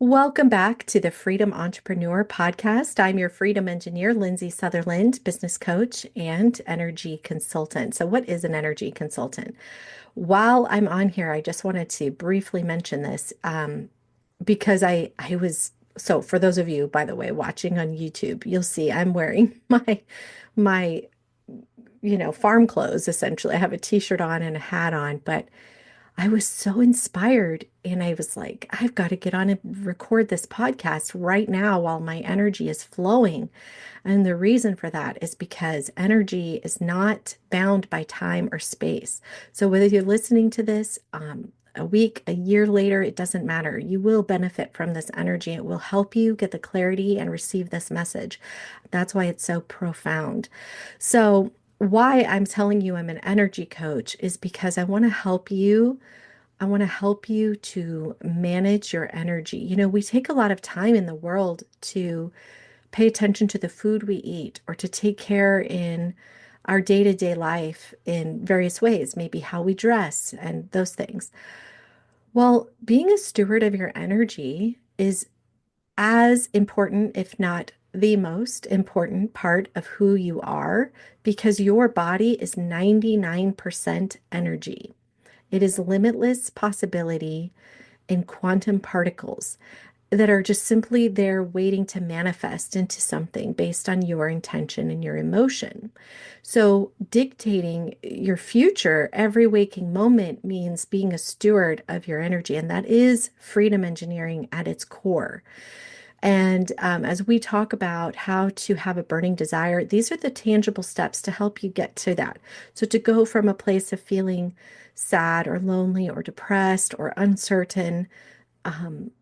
Welcome back to the Freedom Entrepreneur Podcast. I'm your freedom engineer, Lindsay Sutherland, business coach and energy consultant. So, what is an energy consultant? While I'm on here, I just wanted to briefly mention this because I was so for those of you, by the way, watching on YouTube, you'll see I'm wearing my farm clothes essentially. I have a t-shirt on and a hat on, but I was so inspired and I was like, I've got to get on and record this podcast right now while my energy is flowing. And the reason for that is because energy is not bound by time or space. So whether you're listening to this a week, a year later, it doesn't matter. You will benefit from this energy. It will help you get the clarity and receive this message. That's why it's so profound. So why I'm telling you I'm an energy coach is because I want to help you. I want to help you to manage your energy. We take a lot of time in the world to pay attention to the food we eat or to take care in our day-to-day life in various ways, maybe how we dress and those things. Well, being a steward of your energy is as important, if not the most important part of who you are, because your body is 99% energy. It is limitless possibility in quantum particles that are just simply there waiting to manifest into something based on your intention and your emotion. So, dictating your future every waking moment means being a steward of your energy, and that is freedom engineering at its core. And as we talk about how to have a burning desire, these are the tangible steps to help you get to that. So, to go from a place of feeling sad or lonely or depressed or uncertain, um,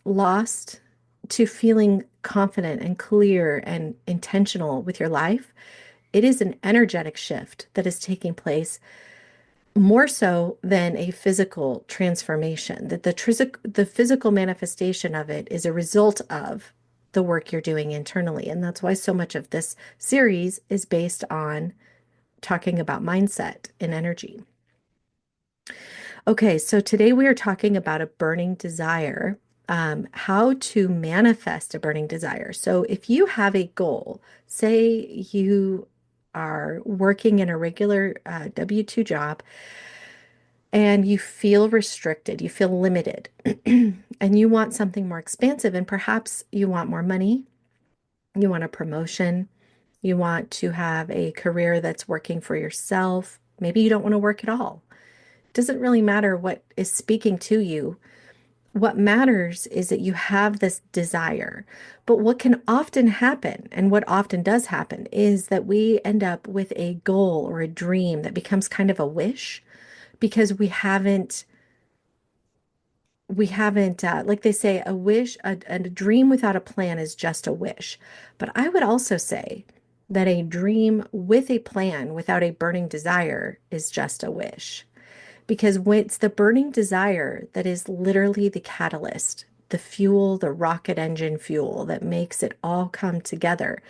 lost, to feeling confident and clear and intentional with your life, it is an energetic shift that is taking place more so than a physical transformation, that the physical manifestation of it is a result of the work you're doing internally. And that's why so much of this series is based on talking about mindset and energy. Okay, so today we are talking about a burning desire, how to manifest a burning desire. So if you have a goal, say you are working in a regular W-2 job and you feel restricted, you feel limited, and you want something more expansive, and perhaps you want more money, you want a promotion, you want to have a career that's working for yourself. Maybe you don't want to work at all. It doesn't really matter what is speaking to you. What matters is that you have this desire. But what can often happen, and what often does happen, is that we end up with a goal or a dream that becomes kind of a wish because we haven't like they say, a wish, a dream without a plan is just a wish. But I would also say that a dream with a plan without a burning desire is just a wish. Because when it's the burning desire that is literally the catalyst, the fuel, the rocket engine fuel that makes it all come together.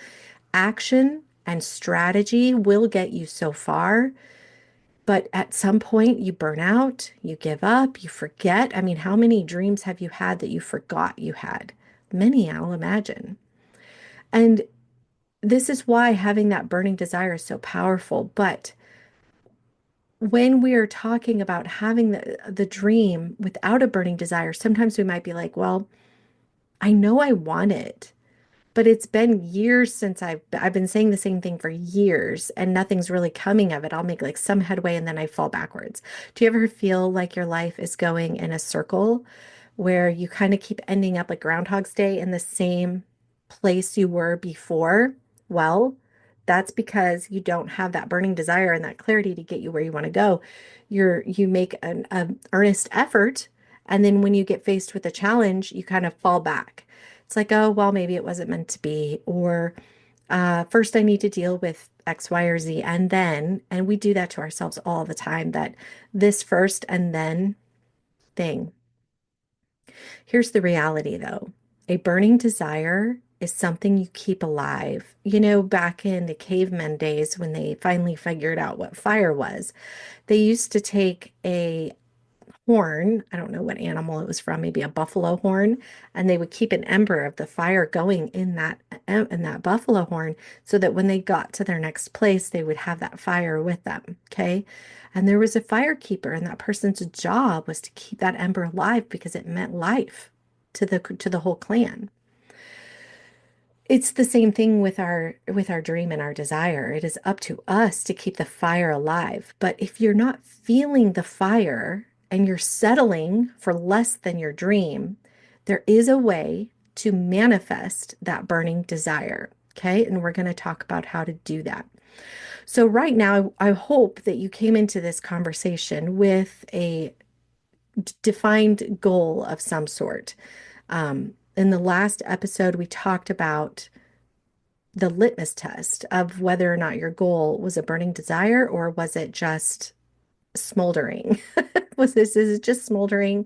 Action and strategy will get you so far, but at some point you burn out, you give up, you forget. I mean, how many dreams have you had that you forgot you had? Many, I'll imagine. And this is why having that burning desire is so powerful. But when we are talking about having the dream without a burning desire, sometimes we might be like, well, I know I want it, but it's been years since I've been saying the same thing for years and nothing's really coming of it. I'll make like some headway and then I fall backwards. Do you ever feel like your life is going in a circle where you kind of keep ending up like Groundhog's Day in the same place you were before? Well, that's because you don't have that burning desire and that clarity to get you where you want to go. You make an earnest effort, and then when you get faced with a challenge, you kind of fall back. It's like, oh, well, maybe it wasn't meant to be, or first I need to deal with X, Y, or Z, and we do that to ourselves all the time, that this first and then thing. Here's the reality, though. A burning desire is something you keep alive. Back in the cavemen days when they finally figured out what fire was, they used to take a horn. I don't know what animal it was from, maybe a buffalo horn, and they would keep an ember of the fire going in that buffalo horn so that when they got to their next place, they would have that fire with them. Okay. And there was a fire keeper, and that person's job was to keep that ember alive because it meant life to the whole clan. It's the same thing with our dream and our desire. It is up to us to keep the fire alive. But if you're not feeling the fire and you're settling for less than your dream, there is a way to manifest that burning desire. Okay. And we're going to talk about how to do that. So, right now, I hope that you came into this conversation with a defined goal of some sort. In the last episode, we talked about the litmus test of whether or not your goal was a burning desire or was it just smoldering? Is it just smoldering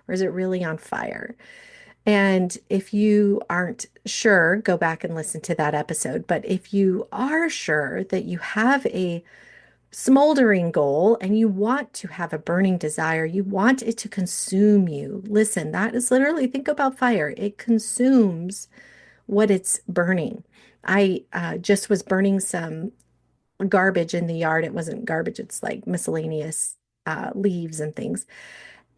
or is it really on fire? And if you aren't sure, go back and listen to that episode. But if you are sure that you have a smoldering goal and you want to have a burning desire, you want it to consume you. Listen, that is literally, think about fire. It consumes what it's burning. I just was burning some garbage in the yard. It wasn't garbage, it's like miscellaneous leaves and things.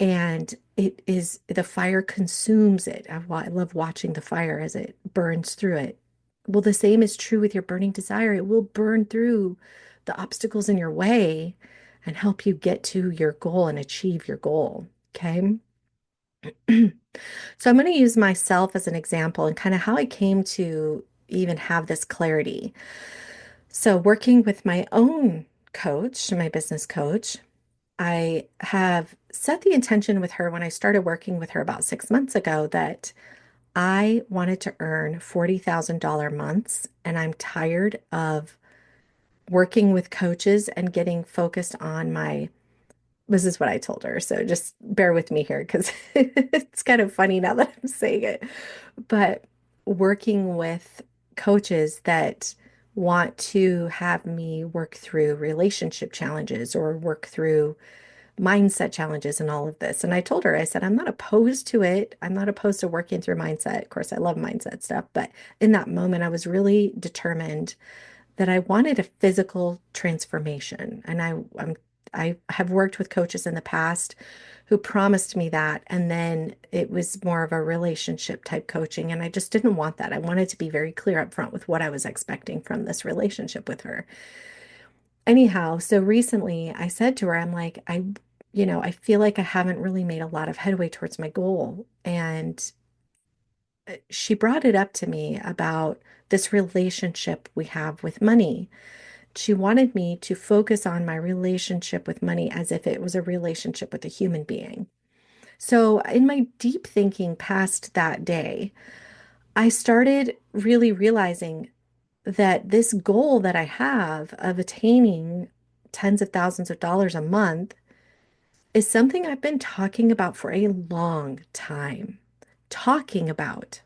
And it is, the fire consumes it. I love watching the fire as it burns through it. Well, the same is true with your burning desire. It will burn through the obstacles in your way and help you get to your goal and achieve your goal. Okay. So I'm going to use myself as an example and kind of how I came to even have this clarity. So, working with my own coach, my business coach, I have set the intention with her when I started working with her about 6 months ago that I wanted to earn $40,000 months, and I'm tired of working with coaches and getting focused on my, this is what I told her. So just bear with me here because it's kind of funny now that I'm saying it. But working with coaches that want to have me work through relationship challenges or work through mindset challenges and all of this. And I told her, I said, I'm not opposed to it. I'm not opposed to working through mindset. Of course, I love mindset stuff. But in that moment, I was really determined that I wanted a physical transformation. And I have worked with coaches in the past who promised me that. And then it was more of a relationship type coaching. And I just didn't want that. I wanted to be very clear up front with what I was expecting from this relationship with her. Anyhow, so recently I said to her, I'm like, I feel like I haven't really made a lot of headway towards my goal. And she brought it up to me about this relationship we have with money. She wanted me to focus on my relationship with money as if it was a relationship with a human being. So, in my deep thinking past that day, I started really realizing that this goal that I have of attaining tens of thousands of dollars a month is something I've been talking about for a long time. Talking about,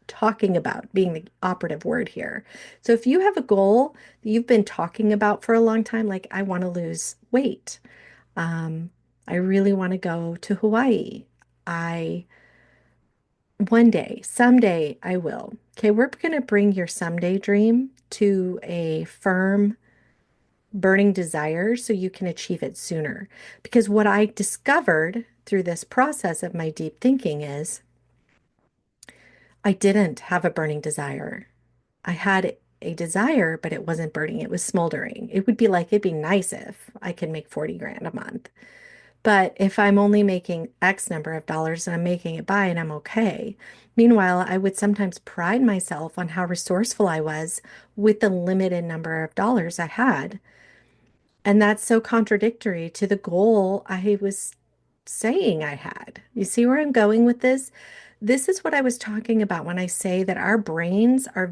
talking about being the operative word here. So if you have a goal that you've been talking about for a long time, like I want to lose weight, I really want to go to Hawaii. I One day, someday I will. Okay, we're going to bring your someday dream to a firm burning desire so you can achieve it sooner. Because what I discovered through this process of my deep thinking is I didn't have a burning desire. I had a desire, but it wasn't burning, it was smoldering. It would be like, it'd be nice if I could make 40 grand a month. But if I'm only making X number of dollars and I'm making it by and I'm okay. Meanwhile, I would sometimes pride myself on how resourceful I was with the limited number of dollars I had. And that's so contradictory to the goal I was saying I had. You see where I'm going with this? This is what I was talking about when I say that our brains are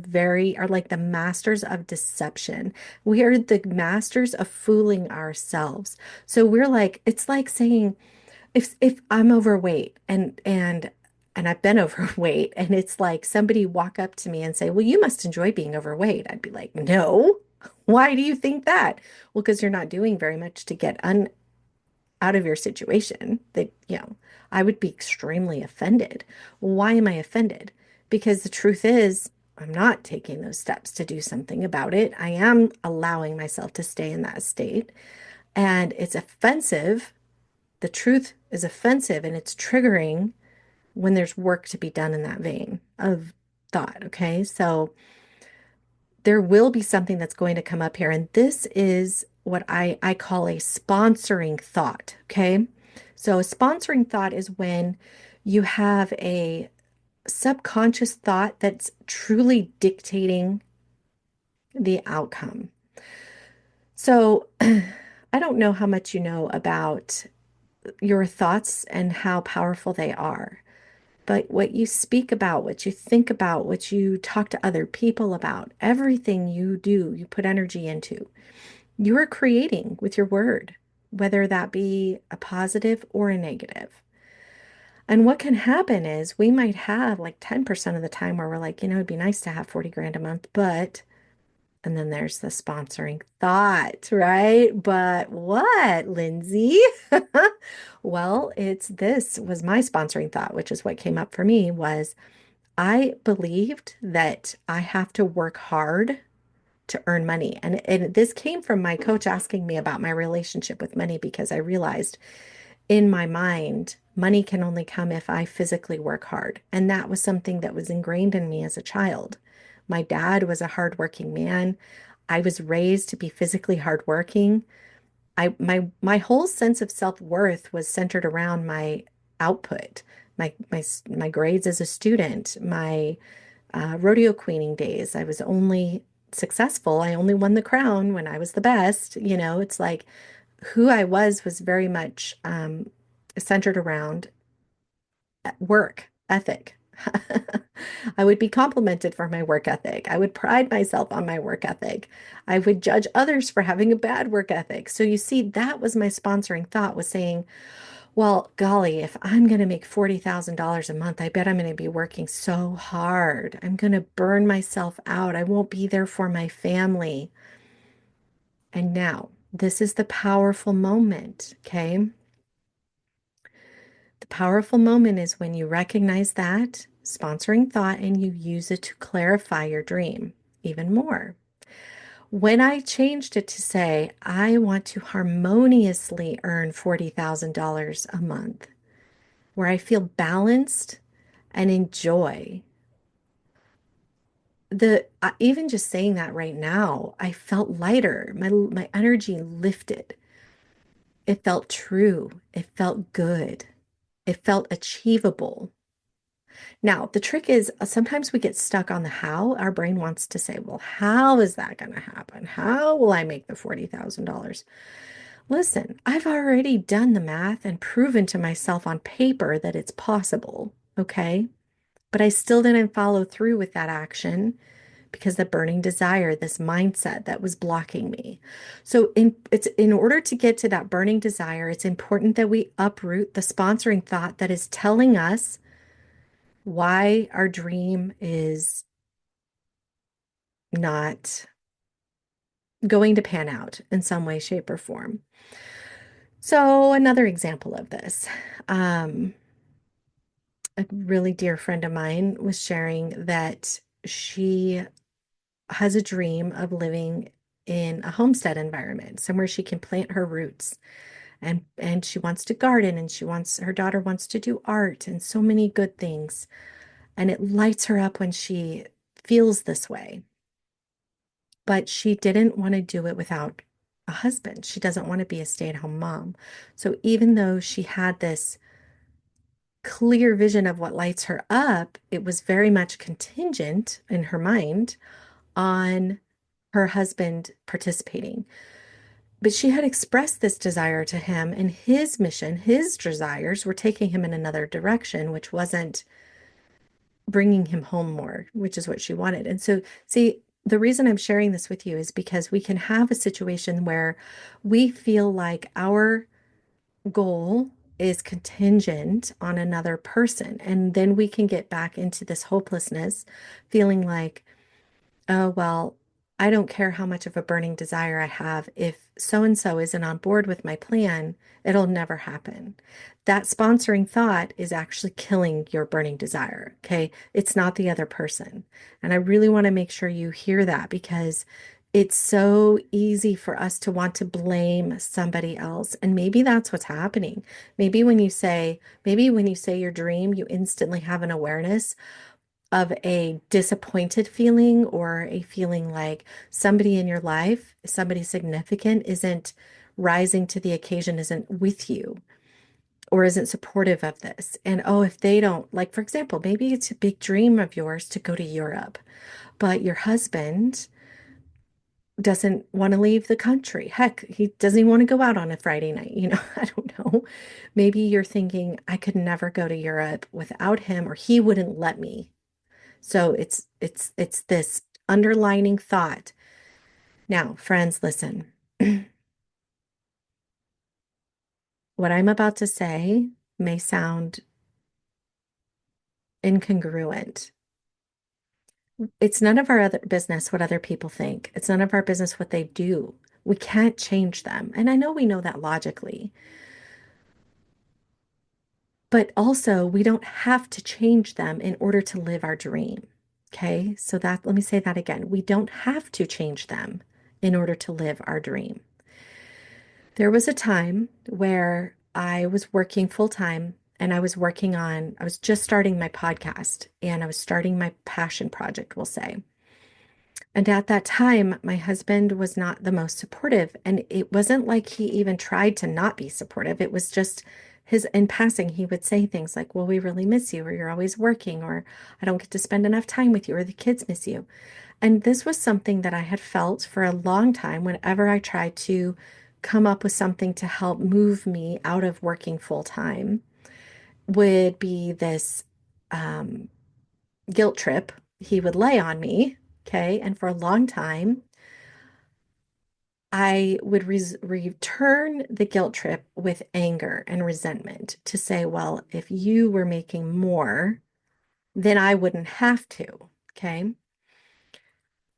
like the masters of deception. We are the masters of fooling ourselves. So we're like, it's like saying, if I'm overweight and I've been overweight, and it's like somebody walk up to me and say, "Well, you must enjoy being overweight." I'd be like, "No." Why do you think that? Well, because you're not doing very much to get out of your situation, that, I would be extremely offended. Why am I offended? Because the truth is, I'm not taking those steps to do something about it. I am allowing myself to stay in that state, and it's offensive. The truth is offensive and it's triggering when there's work to be done in that vein of thought. Okay. So there will be something that's going to come up here. And this is what I call a sponsoring thought. Okay. So a sponsoring thought is when you have a subconscious thought that's truly dictating the outcome. So I don't know how much you know about your thoughts and how powerful they are. But what you speak about, what you think about, what you talk to other people about, everything you do, you put energy into, you are creating with your word, whether that be a positive or a negative. And what can happen is we might have like 10% of the time where we're like, it'd be nice to have 40 grand a month, but, and then there's the sponsoring thought, right? But what, Lindsay? Well, it's this was my sponsoring thought, which is what came up for me was I believed that I have to work hard to earn money. And this came from my coach asking me about my relationship with money because I realized in my mind, money can only come if I physically work hard. And that was something that was ingrained in me as a child. My dad was a hardworking man. I was raised to be physically hardworking. My whole sense of self-worth was centered around my output, my grades as a student, my rodeo queening days. I was only successful. I only won the crown when I was the best. It's like who I was very much centered around work ethic. I would be complimented for my work ethic. I would pride myself on my work ethic. I would judge others for having a bad work ethic. So you see, that was my sponsoring thought was saying, well, golly, if I'm going to make $40,000 a month, I bet I'm going to be working so hard. I'm going to burn myself out. I won't be there for my family. And now, this is the powerful moment, okay? The powerful moment is when you recognize that sponsoring thought and you use it to clarify your dream even more. When I changed it to say, I want to harmoniously earn $40,000 a month, where I feel balanced and enjoy even just saying that right now, I felt lighter. My energy lifted. It felt true. It felt good. It felt achievable. Now, the trick is sometimes we get stuck on the how. Our brain wants to say, well, how is that going to happen? How will I make the $40,000? Listen, I've already done the math and proven to myself on paper that it's possible. Okay. But I still didn't follow through with that action because the burning desire, this mindset that was blocking me. So it's in order to get to that burning desire, it's important that we uproot the sponsoring thought that is telling us why our dream is not going to pan out in some way, shape, or form. So another example of this, a really dear friend of mine was sharing that she has a dream of living in a homestead environment, somewhere she can plant her roots. And she wants to garden and her daughter wants to do art and so many good things. And it lights her up when she feels this way. But she didn't want to do it without a husband. She doesn't want to be a stay-at-home mom. So even though she had this clear vision of what lights her up, it was very much contingent in her mind on her husband participating. But she had expressed this desire to him, and his mission, his desires were taking him in another direction, which wasn't bringing him home more, which is what she wanted. And so, see, the reason I'm sharing this with you is because we can have a situation where we feel like our goal is contingent on another person. And then we can get back into this hopelessness, feeling like, oh, well, I don't care how much of a burning desire I have. If so and so isn't on board with my plan, it'll never happen. That sponsoring thought is actually killing your burning desire. Okay. It's not the other person. And I really want to make sure you hear that because it's so easy for us to want to blame somebody else. And maybe that's what's happening. Maybe when you say your dream, you instantly have an awareness of a disappointed feeling or a feeling like somebody in your life, somebody significant, isn't rising to the occasion, isn't with you, or isn't supportive of this. And oh, if they don't, like, for example, maybe it's a big dream of yours to go to Europe, but your husband doesn't want to leave the country. Heck, he doesn't even want to go out on a Friday night. I don't know. Maybe you're thinking, I could never go to Europe without him, or he wouldn't let me. So it's this underlining thought. Now, friends, listen. What I'm about to say may sound incongruent. It's none of our other business what other people think. It's none of our business what they do. We can't change them. And I know we know that logically, but also we don't have to change them in order to live our dream. Okay? Let me say that again. We don't have to change them in order to live our dream. There was a time where I was working full time and I was just starting my podcast and I was starting my passion project, we'll say. And at that time, my husband was not the most supportive. And it wasn't like he even tried to not be supportive. It was just in passing, he would say things like, well, we really miss you, or you're always working, or I don't get to spend enough time with you, or the kids miss you. And this was something that I had felt for a long time whenever I tried to come up with something to help move me out of working full time, would be this um, guilt trip he would lay on me. Okay. And for a long time, I would return the guilt trip with anger and resentment to say, well, if you were making more, then I wouldn't have to. Okay.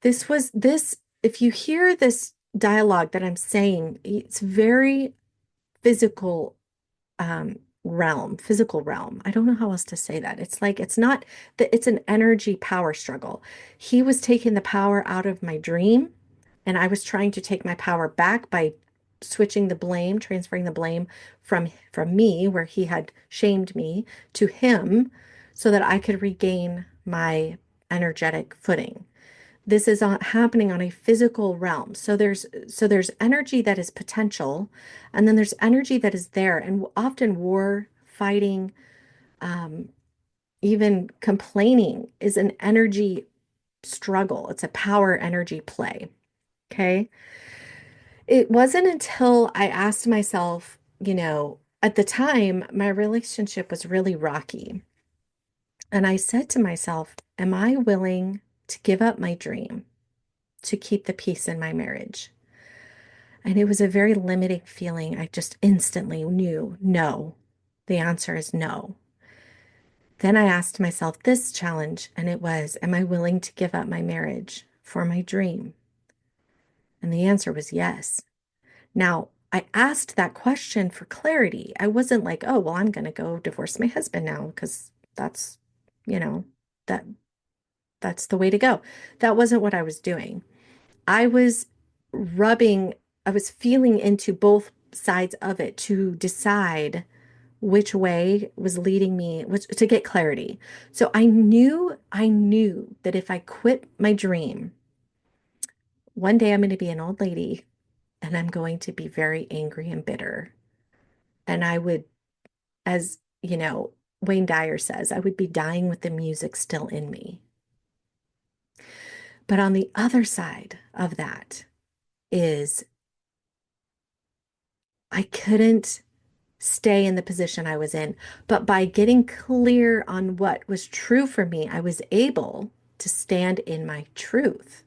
If you hear this dialogue that I'm saying, it's very physical physical realm. I don't know how else to say that. It's like it's not that it's an energy power struggle. He was taking the power out of my dream, and I was trying to take my power back by switching the blame, transferring the blame from me, where he had shamed me, to him, so that I could regain my energetic footing. This is happening on a physical realm. So there's energy that is potential, and then there's energy that is there. And often war, fighting, um, even complaining is an energy struggle. It's a power energy play. Okay. It wasn't until I asked myself, at the time, my relationship was really rocky. And I said to myself, am I willing to give up my dream to keep the peace in my marriage? And it was a very limiting feeling. I just instantly knew no. The answer is no. Then I asked myself this challenge, and it was, am I willing to give up my marriage for my dream? And the answer was yes. Now, I asked that question for clarity. I wasn't like, oh, well, I'm going to go divorce my husband now because that's, you know, that that's the way to go. That wasn't what I was doing. I was rubbing, I was feeling into both sides of it to decide which way was leading me, which to get clarity. So I knew that if I quit my dream, one day I'm going to be an old lady and I'm going to be very angry and bitter. And I would, as Wayne Dyer says, I would be dying with the music still in me. But on the other side of that is I couldn't stay in the position I was in. But by getting clear on what was true for me, I was able to stand in my truth.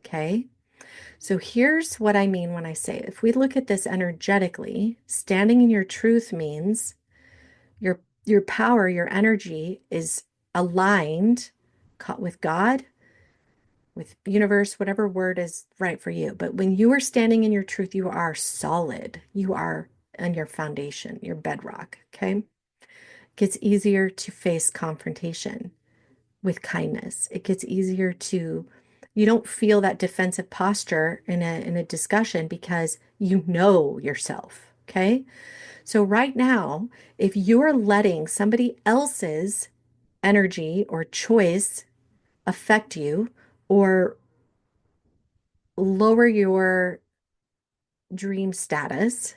Okay. So here's what I mean when I say, if we look at this energetically, standing in your truth means your power, your energy is aligned with God, with universe, whatever word is right for you. But when you are standing in your truth, you are solid. You are on your foundation, your bedrock. Okay. It gets easier to face confrontation with kindness. It gets easier to, you don't feel that defensive posture in a discussion because you know yourself. Okay. So right now, if you're letting somebody else's energy or choice affect you or lower your dream status,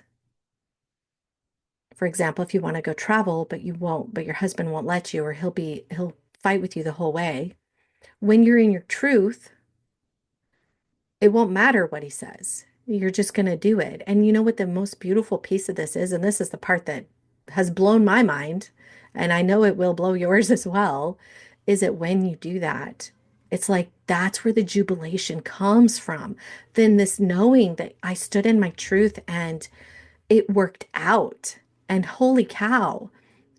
for example, if you want to go travel, but you won't, but your husband won't let you, or he'll fight with you the whole way. When you're in your truth, it won't matter what he says. You're just going to do it. And you know what the most beautiful piece of this is? And this is the part that has blown my mind, and I know it will blow yours as well, is that when you do that, it's like that's where the jubilation comes from. Then this knowing that I stood in my truth and it worked out. And holy cow,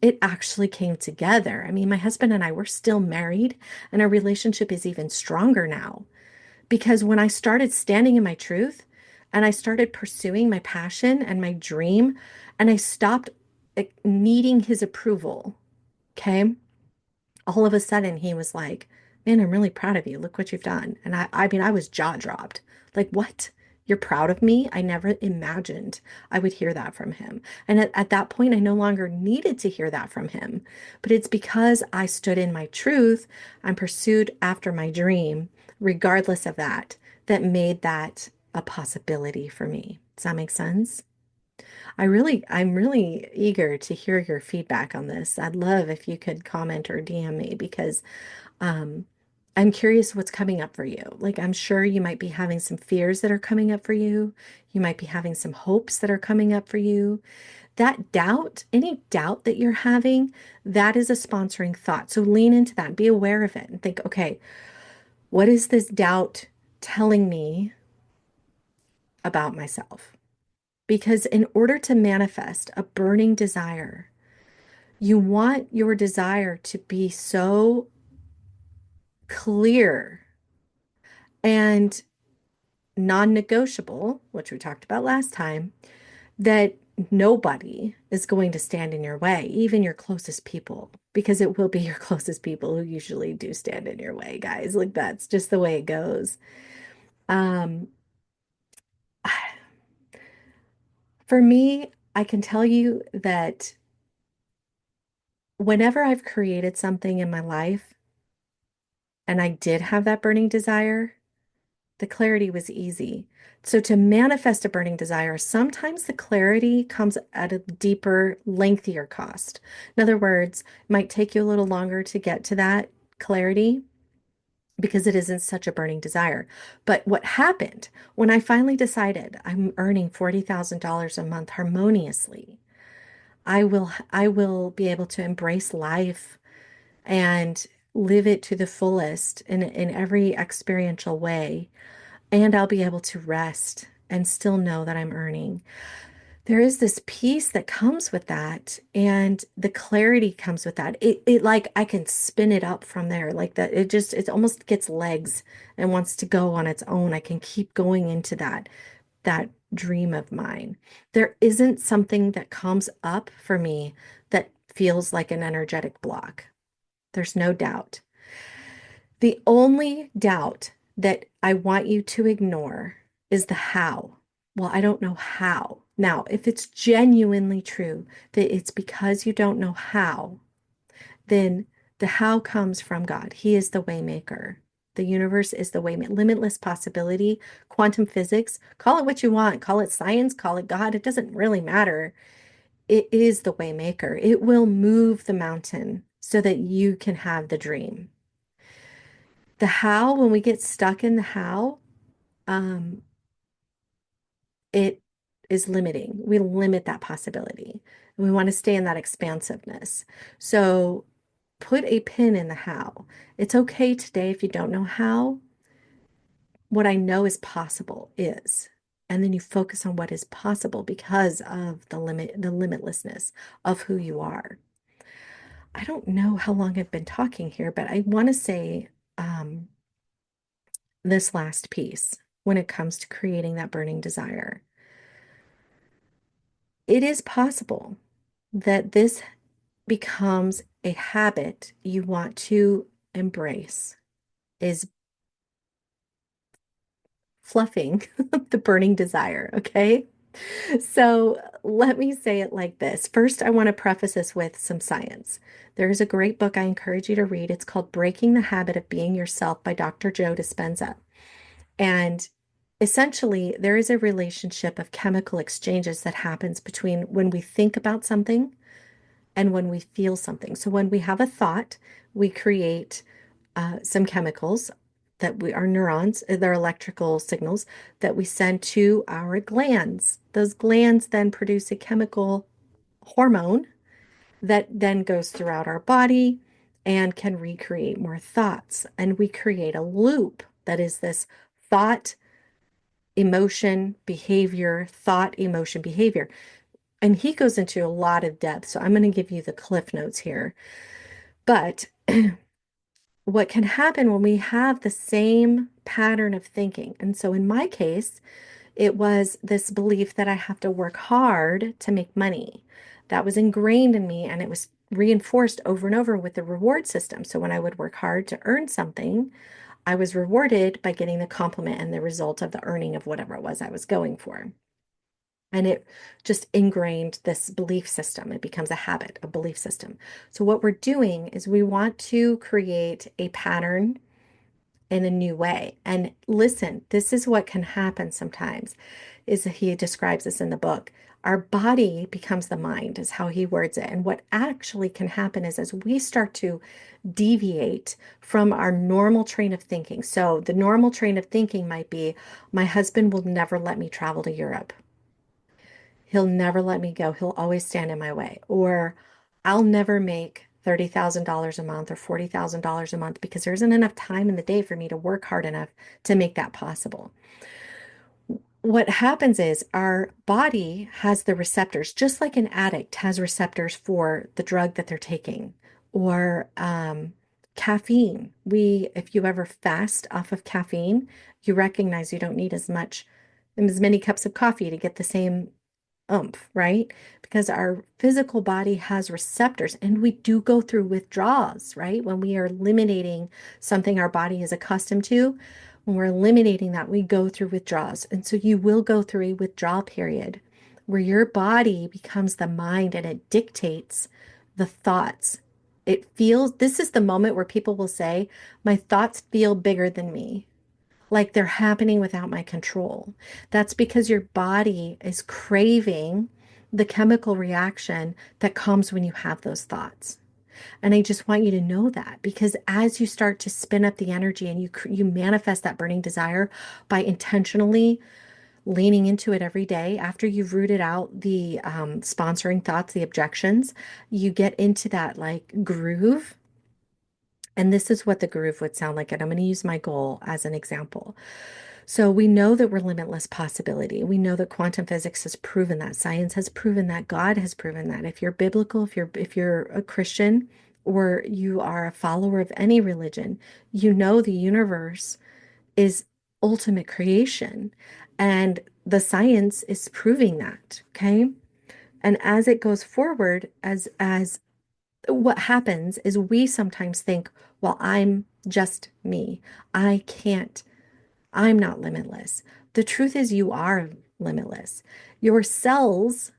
it actually came together. I mean, my husband and I were still married, and our relationship is even stronger now. Because when I started standing in my truth and I started pursuing my passion and my dream, and I stopped needing his approval, okay? All of a sudden he was like, "Man, I'm really proud of you. Look what you've done." And I mean, I was jaw dropped. Like, "What? You're proud of me?" I never imagined I would hear that from him. And at that point, I no longer needed to hear that from him. But it's because I stood in my truth and pursued after my dream, regardless of that, that made that a possibility for me. Does that make sense? I'm really eager to hear your feedback on this. I'd love if you could comment or DM me because um, I'm curious what's coming up for you. Like, I'm sure you might be having some fears that are coming up for you. You might be having some hopes that are coming up for you. That doubt, any doubt that you're having, that is a sponsoring thought. So lean into that, be aware of it, and think, okay, what is this doubt telling me about myself? Because in order to manifest a burning desire, you want your desire to be so clear and non-negotiable, which we talked about last time, that nobody is going to stand in your way, even your closest people, because it will be your closest people who usually do stand in your way, guys. Like that's just the way it goes. Um, for me, I can tell you that whenever I've created something in my life and I did have that burning desire, the clarity was easy. So to manifest a burning desire, sometimes the clarity comes at a deeper, lengthier cost. In other words, it might take you a little longer to get to that clarity because it isn't such a burning desire. But what happened when I finally decided I'm earning $40,000 a month harmoniously, I will be able to embrace life and live it to the fullest in every experiential way, and I'll be able to rest and still know that I'm earning. There is this peace that comes with that, and the clarity comes with that. It like I can spin it up from there, like that. It almost gets legs and wants to go on its own. I can keep going into that dream of mine. There isn't something that comes up for me that feels like an energetic block. There's no doubt. The only doubt that I want you to ignore is the how. Well, I don't know how. Now, if it's genuinely true that it's because you don't know how, then the how comes from God. He is the way maker. The universe is the way, limitless possibility, quantum physics, call it what you want, call it science, call it God. It doesn't really matter. It is the way maker. It will move the mountain so that you can have the dream. The how, when we get stuck in the how, um, it is limiting. We limit that possibility. And we want to stay in that expansiveness. So put a pin in the how. It's okay today if you don't know how. What I know is possible is. And then you focus on what is possible because of the limitlessness of who you are. I don't know how long I've been talking here, but I want to say, um, this last piece when it comes to creating that burning desire. It is possible that this becomes a habit you want to embrace, is fluffing the burning desire. Okay. So let me say it like this. First, I want to preface this with some science. There is a great book I encourage you to read. It's called Breaking the Habit of Being Yourself by Dr. Joe Dispenza. And essentially, there is a relationship of chemical exchanges that happens between when we think about something and when we feel something. So when we have a thought, we create some chemicals that we, our neurons, they're electrical signals that we send to our glands. Those glands then produce a chemical hormone that then goes throughout our body and can recreate more thoughts. And we create a loop that is this thought, emotion, behavior, thought, emotion, behavior. And he goes into a lot of depth. So I'm going to give you the cliff notes here. But what can happen when we have the same pattern of thinking? And so in my case, it was this belief that I have to work hard to make money. That was ingrained in me and it was reinforced over and over with the reward system. So when I would work hard to earn something, I was rewarded by getting the compliment and the result of the earning of whatever it was I was going for. And it just ingrained this belief system. It becomes a habit, a belief system. So what we're doing is we want to create a pattern in a new way. And listen, this is what can happen sometimes, is that he describes this in the book. Our body becomes the mind, is how he words it. And what actually can happen is as we start to deviate from our normal train of thinking. So the normal train of thinking might be, my husband will never let me travel to Europe. He'll never let me go. He'll always stand in my way. Or I'll never make $30,000 a month or $40,000 a month because there isn't enough time in the day for me to work hard enough to make that possible. What happens is our body has the receptors, just like an addict has receptors for the drug that they're taking or caffeine. If you ever fast off of caffeine, you recognize you don't need as many cups of coffee to get the same oomph, right? Because our physical body has receptors and we do go through withdrawals, right? When we are eliminating something our body is accustomed to, when we're eliminating that, we go through withdrawals. And so you will go through a withdrawal period where your body becomes the mind and it dictates the thoughts. This is the moment where people will say, my thoughts feel bigger than me, like they're happening without my control. That's because your body is craving the chemical reaction that comes when you have those thoughts. And I just want you to know that because as you start to spin up the energy and you manifest that burning desire by intentionally leaning into it every day after you've rooted out the sponsoring thoughts, the objections, you get into that like groove. And this is what the groove would sound like. And I'm going to use my goal as an example. So we know that we're limitless possibility. We know that quantum physics has proven that, science has proven that, God has proven that. If you're biblical, if you're a Christian or you are a follower of any religion, you know the universe is ultimate creation and the science is proving that, okay? And as it goes forward, as what happens is we sometimes think, well, I'm just me. I can't I'm not limitless. The truth is, you are limitless. Your cells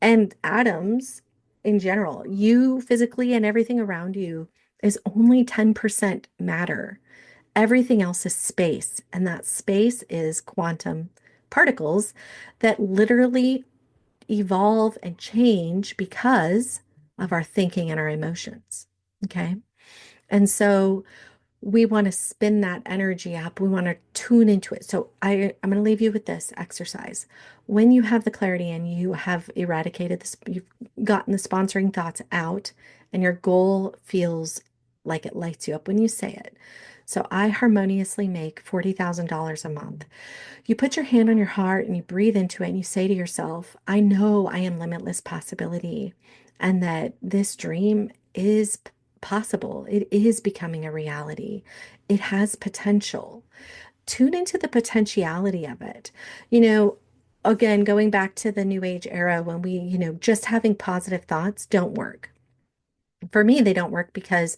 and atoms in general, you physically and everything around you is only 10% matter. Everything else is space, and that space is quantum particles that literally evolve and change because of our thinking and our emotions. Okay. And so, we want to spin that energy up. We want to tune into it. So I'm going to leave you with this exercise. When you have the clarity and you have eradicated this, you've gotten the sponsoring thoughts out, and your goal feels like it lights you up when you say it. So I harmoniously make $40,000 a month. You put your hand on your heart and you breathe into it and you say to yourself, I know I am limitless possibility and that this dream is possible. It is becoming a reality. It has potential. tune into the potentiality of it. You know, again, going back to the new age era when we, just having positive thoughts don't work. For me, they don't work because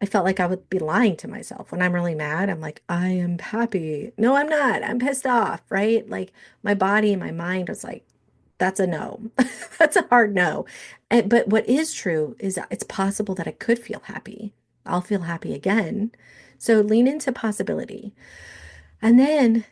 I felt like I would be lying to myself. When I'm really mad, I'm like, I am happy. No, I'm not. I'm pissed off, right? Like my body and my mind was like, that's a no. That's a hard no. But what is true is that it's possible that I could feel happy. I'll feel happy again. So lean into possibility. And then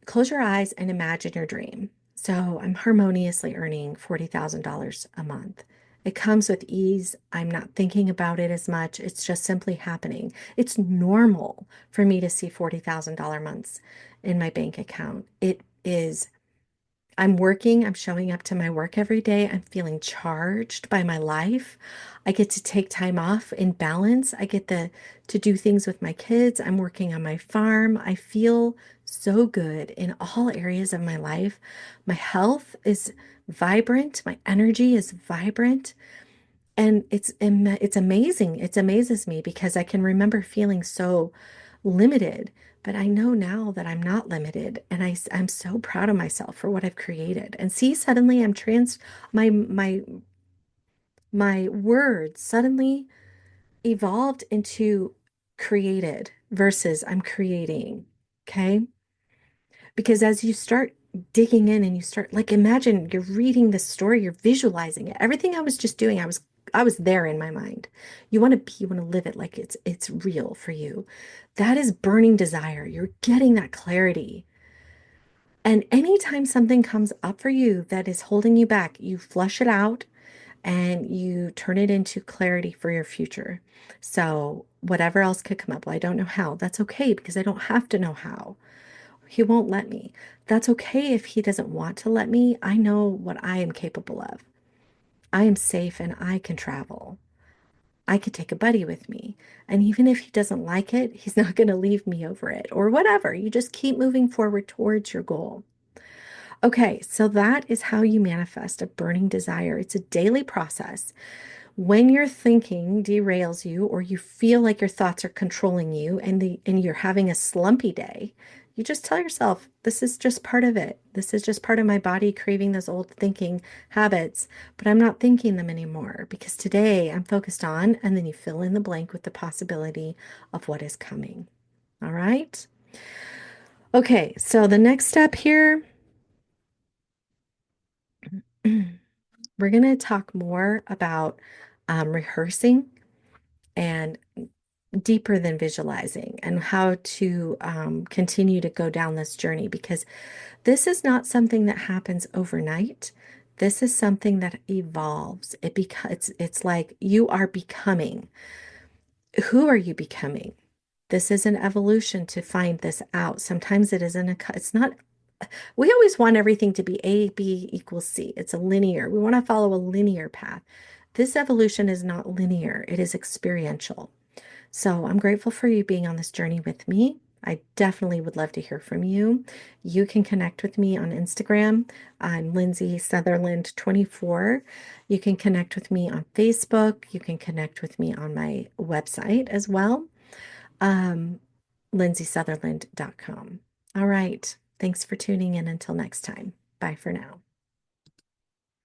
close your eyes and imagine your dream. So I'm harmoniously earning $40,000 a month. It comes with ease. I'm not thinking about it as much. It's just simply happening. It's normal for me to see $40,000 months in my bank account. It is I'm working, I'm showing up to my work every day. I'm feeling charged by my life. I get to take time off in balance. I get to do things with my kids. I'm working on my farm. I feel so good in all areas of my life. My health is vibrant. My energy is vibrant. And it's amazing. It amazes me because I can remember feeling so limited, but I know now that I'm not limited, and I'm so proud of myself for what I've created. And see, suddenly my words suddenly evolved into created versus I'm creating. Okay? Because as you start digging in and you start like imagine you're reading this story, you're visualizing it. Everything I was just doing, I was there in my mind. You want to live it like it's real for you. That is burning desire. You're getting that clarity. And anytime something comes up for you that is holding you back, you flush it out and you turn it into clarity for your future. So whatever else could come up, well, I don't know how. That's okay because I don't have to know how. He won't let me. That's okay if he doesn't want to let me. I know what I am capable of. I am safe and I can travel. I could take a buddy with me. And even if he doesn't like it, he's not going to leave me over it or whatever. You just keep moving forward towards your goal. Okay, so that is how you manifest a burning desire. It's a daily process. When your thinking derails you or you feel like your thoughts are controlling you and you're having a slumpy day, you just tell yourself, this is just part of it. This is just part of my body craving those old thinking habits, but I'm not thinking them anymore because today I'm focused on, and then you fill in the blank with the possibility of what is coming. All right. Okay, so the next step here, we're going to talk more about rehearsing and deeper than visualizing and how to continue to go down this journey because this is not something that happens overnight. This is something that evolves. It's like you are becoming. Who are you becoming? This is an evolution to find this out. Sometimes it isn't it's not, we always want everything to be A, B equals C. It's a linear. We want to follow a linear path. This evolution is not linear. It is experiential. So I'm grateful for you being on this journey with me. I definitely would love to hear from you. You can connect with me on Instagram. I'm Lindsay Sutherland 24. You can connect with me on Facebook. You can connect with me on my website as well, um, lindsaysutherland.com. All right. Thanks for tuning in. Until next time. Bye for now.